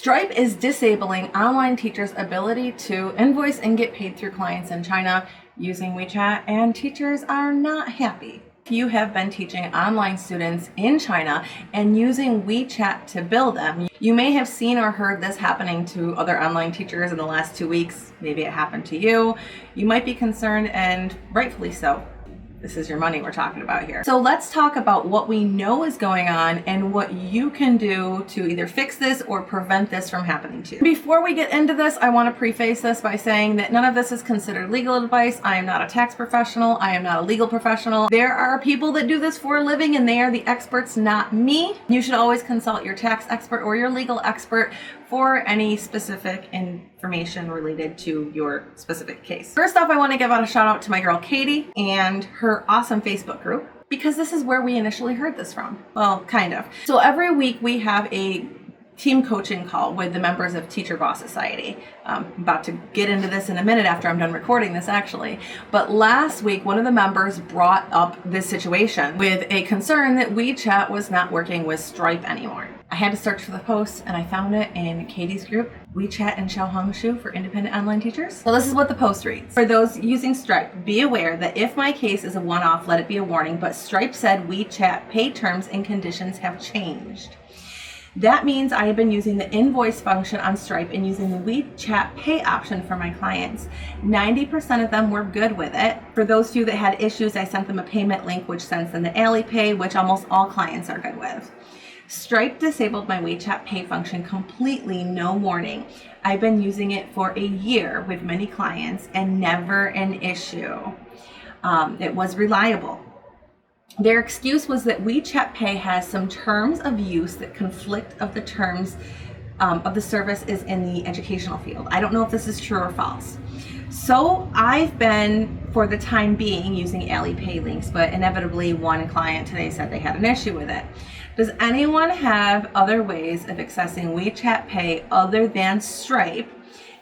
Stripe is disabling online teachers' ability to invoice and get paid through clients in China using WeChat, and teachers are not happy. If you have been teaching online students in China and using WeChat to bill them, you may have seen or heard this happening to other online teachers in the last 2 weeks. Maybe it happened to you. You might be concerned, and rightfully so. This is your money we're talking about here. So let's talk about what we know is going on and what you can do to either fix this or prevent this from happening to you. Before we get into this, I want to preface this by saying that none of this is considered legal advice. I am not a tax professional. I am not a legal professional. There are people that do this for a living and they are the experts, not me. You should always consult your tax expert or your legal expert for any specific information related to your specific case. First off, I want to give out a shout out to my girl Katie and her awesome Facebook group, because this is where we initially heard this from. Well, kind of. So every week we have a team coaching call with the members of Teacher Boss Society. I'm about to get into this in a minute after I'm done recording this, actually. But last week, one of the members brought up this situation with a concern that WeChat was not working with Stripe anymore. I had to search for the post and I found it in Katie's group, WeChat and Xiaohongshu for independent online teachers. So this is what the post reads. For those using Stripe, be aware that if my case is a one-off, let it be a warning, but Stripe said WeChat pay terms and conditions have changed. That means I have been using the invoice function on Stripe and using the WeChat pay option for my clients. 90% of them were good with it. For those few that had issues, I sent them a payment link which sends them the Alipay, which almost all clients are good with. Stripe disabled my WeChat pay function completely, no warning. I've been using it for a year with many clients and never an issue. It was reliable. Their excuse was that WeChat Pay has some terms of use that conflict of the terms of the service is in the educational field. I don't know if this is true or false. So I've been, for the time being, using Alipay links, but inevitably one client today said they had an issue with it. Does anyone have other ways of accessing WeChat Pay other than Stripe?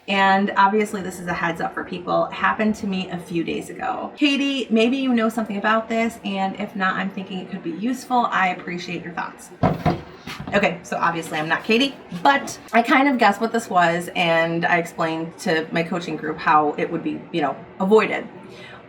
And obviously this is a heads up for people. It happened to me a few days ago. Katie, maybe you know something about this, and if not, I'm thinking it could be useful. I appreciate your thoughts. Okay, so obviously I'm not Katie, but I kind of guessed what this was, and I explained to my coaching group how it would be, avoided.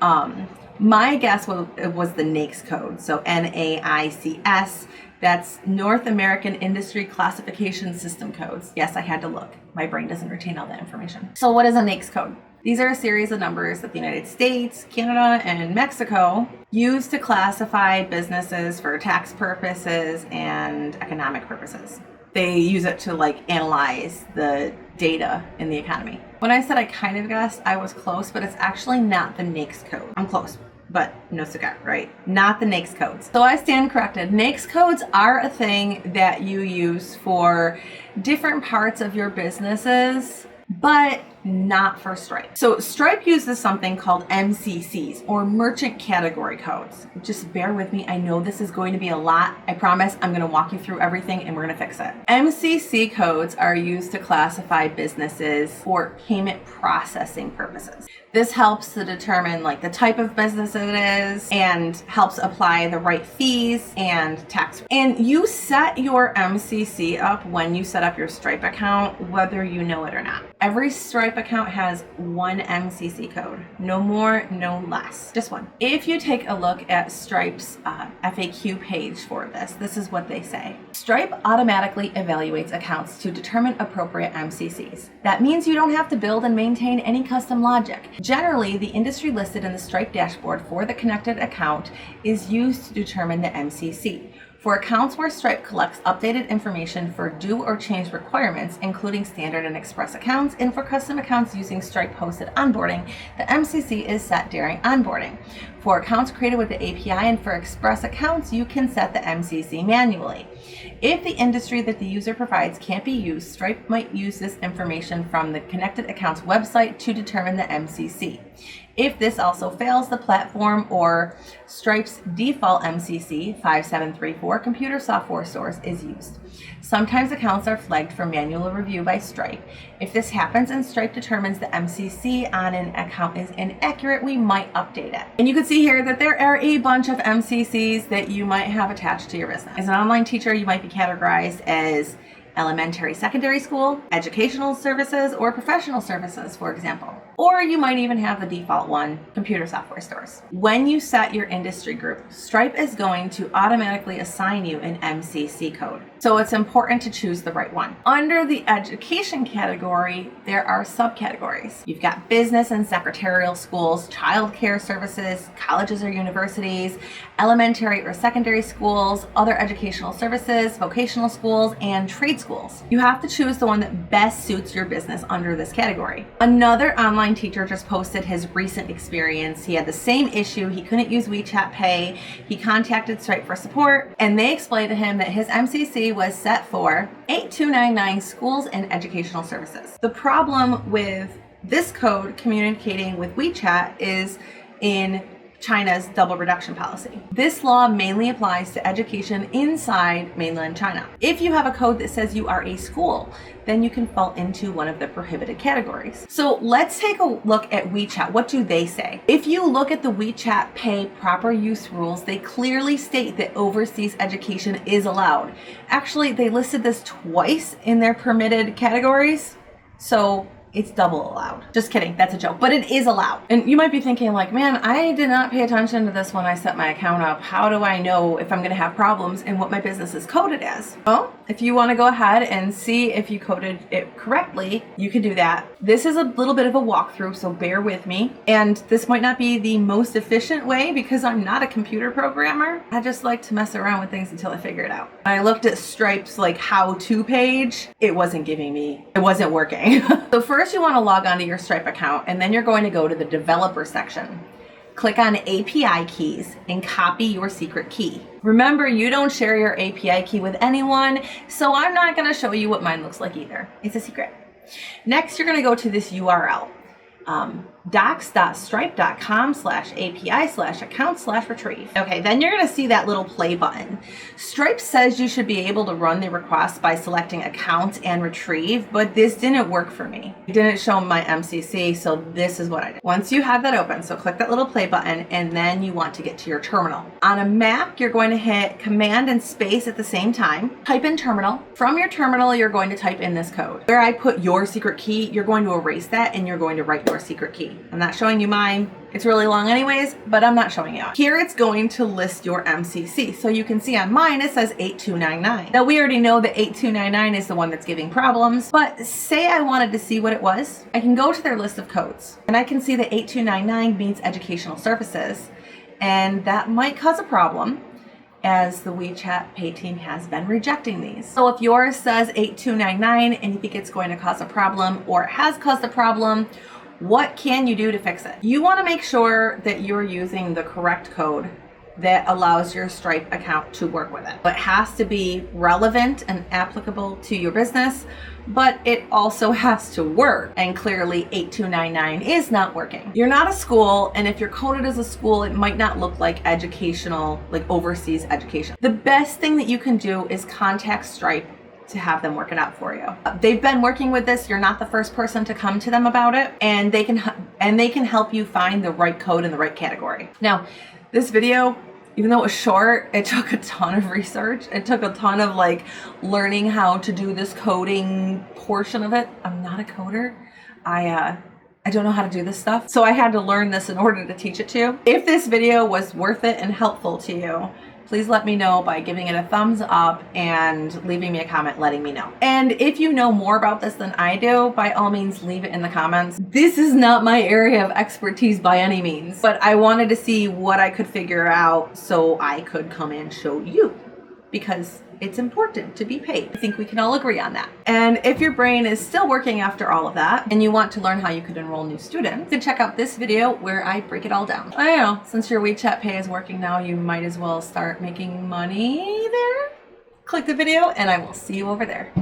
My guess was the NAICS code, so NAICS. That's North American Industry Classification System codes. Yes, I had to look. My brain doesn't retain all that information. So what is a NAICS code? These are a series of numbers that the United States, Canada, and Mexico use to classify businesses for tax purposes and economic purposes. They use it to analyze the data in the economy. When I said I kind of guessed, I was close, but it's actually not the NAICS code. I'm close, but no cigar, right? Not the NAICS codes. So I stand corrected. NAICS codes are a thing that you use for different parts of your businesses, but not for Stripe. So Stripe uses something called MCCs, or merchant category codes. Just bear with me. I know this is going to be a lot. I promise I'm going to walk you through everything and we're going to fix it. MCC codes are used to classify businesses for payment processing purposes. This helps to determine the type of business it is and helps apply the right fees and tax. And you set your MCC up when you set up your Stripe account, whether you know it or not. Every Stripe account has one MCC code. No more, no less. Just one. If you take a look at Stripe's FAQ page for this is what they say. Stripe automatically evaluates accounts to determine appropriate MCCs. That means you don't have to build and maintain any custom logic. Generally, the industry listed in the Stripe dashboard for the connected account is used to determine the MCC. For accounts where Stripe collects updated information for due or change requirements, including standard and express accounts, and for custom accounts using Stripe-hosted onboarding, the MCC is set during onboarding. For accounts created with the API and for express accounts, you can set the MCC manually. If the industry that the user provides can't be used, Stripe might use this information from the connected account's website to determine the MCC. If this also fails, the platform or Stripe's default MCC 5734 computer software source is used. Sometimes accounts are flagged for manual review by Stripe. If this happens and Stripe determines the MCC on an account is inaccurate, we might update it. And you can see here that there are a bunch of MCCs that you might have attached to your business. As an online teacher, you might be categorized as elementary, secondary school, educational services, or professional services, for example. Or you might even have the default one, computer software stores. When you set your industry group, Stripe is going to automatically assign you an MCC code. So it's important to choose the right one. Under the education category, there are subcategories. You've got business and secretarial schools, childcare services, colleges or universities, elementary or secondary schools, other educational services, vocational schools, and trade schools. You have to choose the one that best suits your business under this category. Another online teacher just posted his recent experience. He had the same issue. He couldn't use WeChat Pay. He contacted Stripe for support, and they explained to him that his MCC was set for 8299 schools and educational services. The problem with this code communicating with WeChat is in China's double reduction policy. This law mainly applies to education inside mainland China. If you have a code that says you are a school, then you can fall into one of the prohibited categories. So let's take a look at WeChat. What do they say? If you look at the WeChat Pay proper use rules, they clearly state that overseas education is allowed. Actually, they listed this twice in their permitted categories. So it's double allowed. Just kidding, that's a joke, but it is allowed. And you might be thinking like, man, I did not pay attention to this when I set my account up. How do I know if I'm gonna have problems and what my business is coded as? Well, if you wanna go ahead and see if you coded it correctly, you can do that. This is a little bit of a walkthrough, so bear with me. And this might not be the most efficient way because I'm not a computer programmer. I just like to mess around with things until I figure it out. When I looked at Stripe's like how-to page, it wasn't working. So first you want to log onto your Stripe account, and then you're going to go to the developer section. Click on API keys and copy your secret key. Remember, you don't share your API key with anyone, so I'm not going to show you what mine looks like either. It's a secret. Next, you're going to go to this URL. docs.stripe.com/API/account/retrieve. Okay, then you're going to see that little play button. Stripe says you should be able to run the request by selecting account and retrieve, but this didn't work for me. It didn't show my MCC, so this is what I did. Once you have that open, so click that little play button, and then you want to get to your terminal. On a Mac, you're going to hit Command and space at the same time. Type in terminal. From your terminal, you're going to type in this code. Where I put your secret key, you're going to erase that, and you're going to write your secret key. I'm not showing you mine. It's really long anyways, but I'm not showing you. Here it's going to list your MCC. So you can see on mine, it says 8299. Now we already know that 8299 is the one that's giving problems, but say I wanted to see what it was. I can go to their list of codes and I can see that 8299 means educational services, and that might cause a problem, as the WeChat Pay team has been rejecting these. So if yours says 8299 and you think it's going to cause a problem or it has caused a problem, what can you do to fix it? You want to make sure that you're using the correct code that allows your Stripe account to work with it. It has to be relevant and applicable to your business, but it also has to work. And clearly 8299 is not working. You're not a school, and if you're coded as a school, it might not look like educational, like overseas education. The best thing that you can do is contact Stripe to have them work it out for you. They've been working with this. You're not the first person to come to them about it, and they can help you find the right code in the right category. Now, this video, even though it was short, it took a ton of research. It took a ton of like learning how to do this coding portion of it. I'm not a coder. I don't know how to do this stuff. So I had to learn this in order to teach it to you. If this video was worth it and helpful to you, please let me know by giving it a thumbs up and leaving me a comment letting me know. And if you know more about this than I do, by all means, leave it in the comments. This is not my area of expertise by any means, but I wanted to see what I could figure out so I could come and show you, because it's important to be paid. I think we can all agree on that. And if your brain is still working after all of that and you want to learn how you could enroll new students, you can check out this video where I break it all down. I know, since your WeChat Pay is working now, you might as well start making money there. Click the video and I will see you over there.